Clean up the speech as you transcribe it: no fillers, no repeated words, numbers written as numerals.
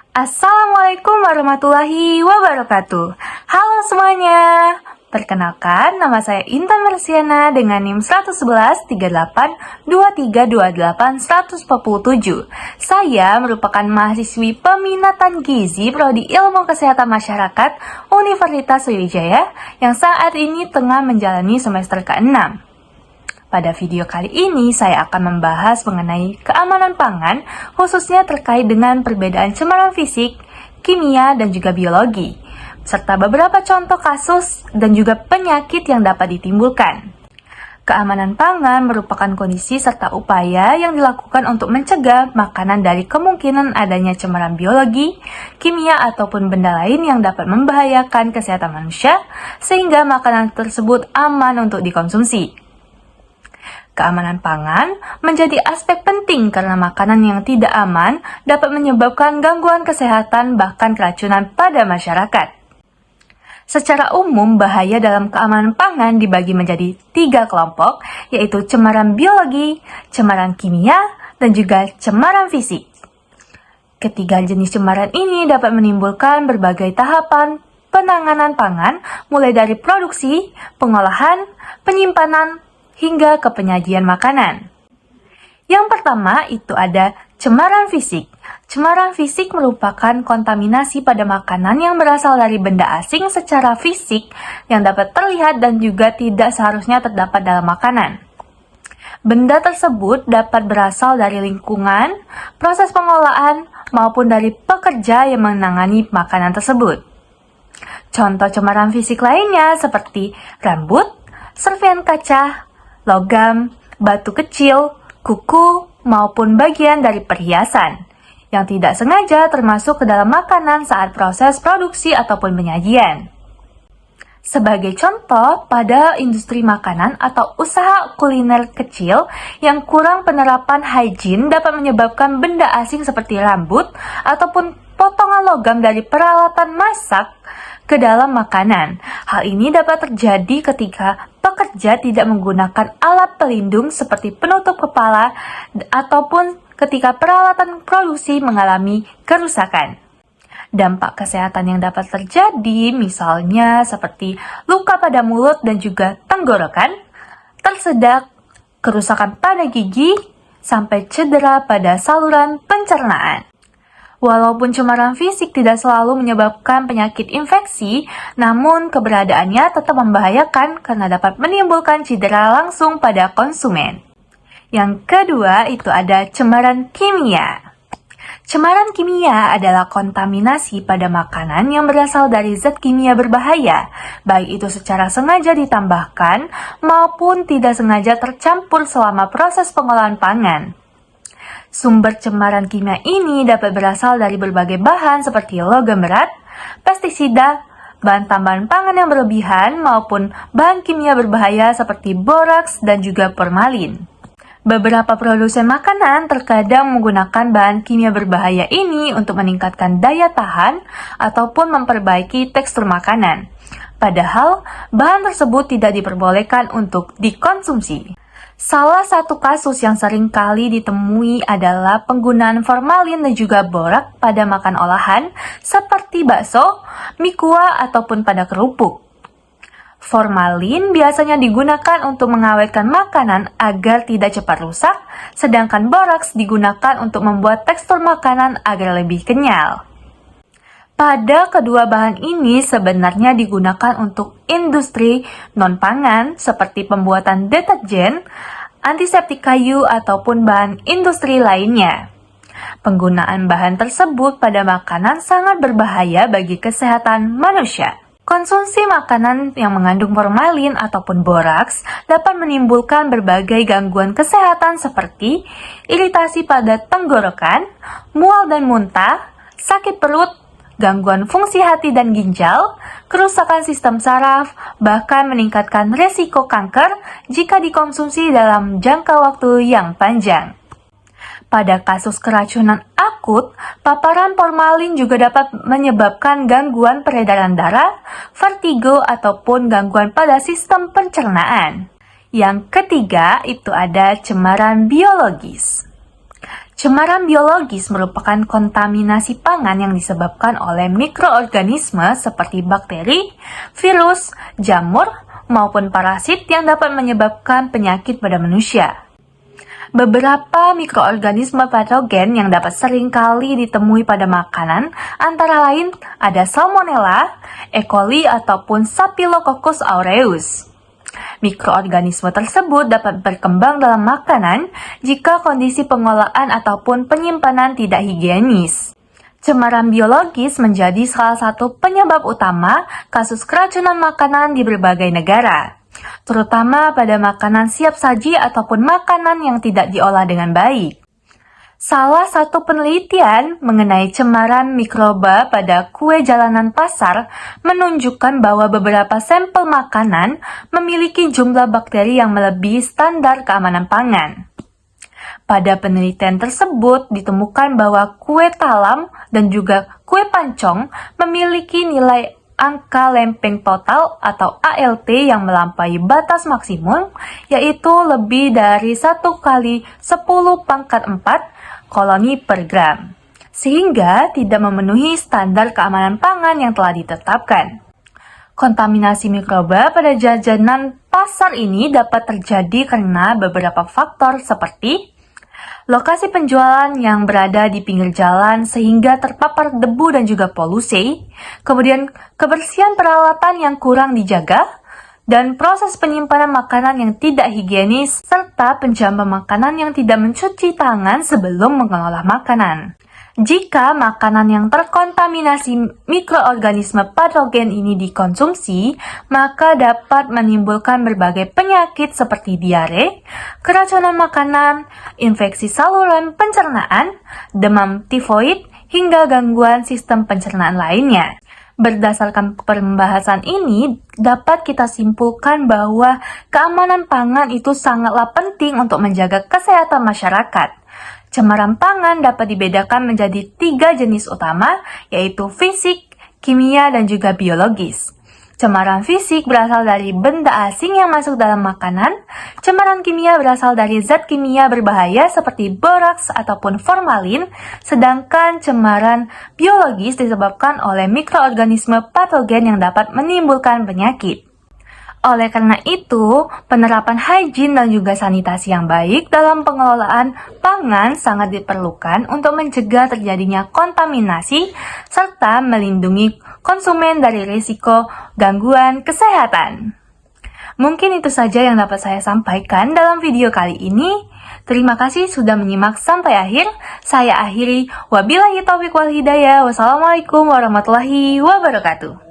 Assalamualaikum warahmatullahi wabarakatuh. Halo semuanya. Perkenalkan, nama saya Intan Mersiana dengan NIM 111 38 2328 147. Saya merupakan mahasiswi peminatan gizi Prodi Ilmu Kesehatan Masyarakat Universitas Sriwijaya yang saat ini tengah menjalani semester ke-6. Pada video kali ini, saya akan membahas mengenai keamanan pangan, khususnya terkait dengan perbedaan cemaran fisik, kimia, dan juga biologi, serta beberapa contoh kasus dan juga penyakit yang dapat ditimbulkan. Keamanan pangan merupakan kondisi serta upaya yang dilakukan untuk mencegah makanan dari kemungkinan adanya cemaran biologi, kimia, ataupun benda lain yang dapat membahayakan kesehatan manusia, sehingga makanan tersebut aman untuk dikonsumsi. Keamanan pangan menjadi aspek penting karena makanan yang tidak aman dapat menyebabkan gangguan kesehatan bahkan keracunan pada masyarakat. Secara umum, bahaya dalam keamanan pangan dibagi menjadi 3 kelompok, yaitu cemaran biologi, cemaran kimia, dan juga cemaran fisik. Ketiga jenis cemaran ini dapat menimbulkan berbagai tahapan penanganan pangan, mulai dari produksi, pengolahan, penyimpanan, hingga ke penyajian makanan. Yang pertama itu ada cemaran fisik. Cemaran fisik merupakan kontaminasi pada makanan yang berasal dari benda asing secara fisik yang dapat terlihat dan juga tidak seharusnya terdapat dalam makanan. Benda tersebut dapat berasal dari lingkungan, proses pengolahan, maupun dari pekerja yang menangani makanan tersebut. Contoh cemaran fisik lainnya seperti rambut, serpihan kaca, logam, batu kecil, kuku, maupun bagian dari perhiasan yang tidak sengaja termasuk ke dalam makanan saat proses produksi ataupun penyajian. Sebagai contoh, pada industri makanan atau usaha kuliner kecil yang kurang penerapan hygiene dapat menyebabkan benda asing seperti rambut ataupun potongan logam dari peralatan masak ke dalam makanan. Hal ini dapat terjadi ketika pekerja tidak menggunakan alat pelindung seperti penutup kepala ataupun ketika peralatan produksi mengalami kerusakan. Dampak kesehatan yang dapat terjadi misalnya seperti luka pada mulut dan juga tenggorokan, tersedak, kerusakan pada gigi, sampai cedera pada saluran pencernaan. Walaupun cemaran fisik tidak selalu menyebabkan penyakit infeksi, namun keberadaannya tetap membahayakan karena dapat menimbulkan cedera langsung pada konsumen. Yang kedua itu ada cemaran kimia. Cemaran kimia adalah kontaminasi pada makanan yang berasal dari zat kimia berbahaya, baik itu secara sengaja ditambahkan maupun tidak sengaja tercampur selama proses pengolahan pangan. Sumber cemaran kimia ini dapat berasal dari berbagai bahan seperti logam berat, pestisida, bahan tambahan pangan yang berlebihan, maupun bahan kimia berbahaya seperti boraks dan juga formalin. Beberapa produsen makanan terkadang menggunakan bahan kimia berbahaya ini untuk meningkatkan daya tahan ataupun memperbaiki tekstur makanan. Padahal, bahan tersebut tidak diperbolehkan untuk dikonsumsi. Salah satu kasus yang sering kali ditemui adalah penggunaan formalin dan juga borak pada makan olahan seperti bakso, mie kuah, ataupun pada kerupuk. Formalin biasanya digunakan untuk mengawetkan makanan agar tidak cepat rusak, sedangkan boraks digunakan untuk membuat tekstur makanan agar lebih kenyal. Pada kedua bahan ini sebenarnya digunakan untuk industri non-pangan seperti pembuatan deterjen, antiseptik kayu, ataupun bahan industri lainnya. Penggunaan bahan tersebut pada makanan sangat berbahaya bagi kesehatan manusia. Konsumsi makanan yang mengandung formalin ataupun boraks dapat menimbulkan berbagai gangguan kesehatan seperti iritasi pada tenggorokan, mual dan muntah, sakit perut, gangguan fungsi hati dan ginjal, kerusakan sistem saraf, bahkan meningkatkan resiko kanker jika dikonsumsi dalam jangka waktu yang panjang. Pada kasus keracunan akut, paparan formalin juga dapat menyebabkan gangguan peredaran darah, vertigo, ataupun gangguan pada sistem pencernaan. Yang ketiga, itu ada cemaran biologis. Cemaran biologis merupakan kontaminasi pangan yang disebabkan oleh mikroorganisme seperti bakteri, virus, jamur, maupun parasit yang dapat menyebabkan penyakit pada manusia. Beberapa mikroorganisme patogen yang dapat seringkali ditemui pada makanan antara lain ada Salmonella, E. coli, ataupun Staphylococcus aureus. Mikroorganisme tersebut dapat berkembang dalam makanan jika kondisi pengolahan ataupun penyimpanan tidak higienis. Cemaran biologis menjadi salah satu penyebab utama kasus keracunan makanan di berbagai negara, terutama pada makanan siap saji ataupun makanan yang tidak diolah dengan baik. Salah satu penelitian mengenai cemaran mikroba pada kue jalanan pasar menunjukkan bahwa beberapa sampel makanan memiliki jumlah bakteri yang melebihi standar keamanan pangan. Pada penelitian tersebut ditemukan bahwa kue talam dan juga kue pancong memiliki nilai angka lempeng total atau ALT yang melampaui batas maksimum, yaitu lebih dari 1 kali 10 pangkat 4 koloni per gram, sehingga tidak memenuhi standar keamanan pangan yang telah ditetapkan. Kontaminasi mikroba pada jajanan pasar ini dapat terjadi karena beberapa faktor seperti lokasi penjualan yang berada di pinggir jalan sehingga terpapar debu dan juga polusi, kemudian kebersihan peralatan yang kurang dijaga, dan proses penyimpanan makanan yang tidak higienis, serta penjamba makanan yang tidak mencuci tangan sebelum mengolah makanan. Jika makanan yang terkontaminasi mikroorganisme patogen ini dikonsumsi, maka dapat menimbulkan berbagai penyakit seperti diare, keracunan makanan, infeksi saluran pencernaan, demam tifoid, hingga gangguan sistem pencernaan lainnya. Berdasarkan pembahasan ini, dapat kita simpulkan bahwa keamanan pangan itu sangatlah penting untuk menjaga kesehatan masyarakat. Cemaran pangan dapat dibedakan menjadi 3 jenis utama, yaitu fisik, kimia, dan juga biologis. Cemaran fisik berasal dari benda asing yang masuk dalam makanan. Cemaran kimia berasal dari zat kimia berbahaya seperti boraks ataupun formalin, sedangkan cemaran biologis disebabkan oleh mikroorganisme patogen yang dapat menimbulkan penyakit. Oleh karena itu, penerapan hygiene dan juga sanitasi yang baik dalam pengelolaan pangan sangat diperlukan untuk mencegah terjadinya kontaminasi serta melindungi konsumen dari risiko gangguan kesehatan. Mungkin itu saja yang dapat saya sampaikan dalam video kali ini. Terima kasih sudah menyimak sampai akhir. Saya akhiri. Wabillahi taufiq wal hidayah. Wassalamualaikum warahmatullahi wabarakatuh.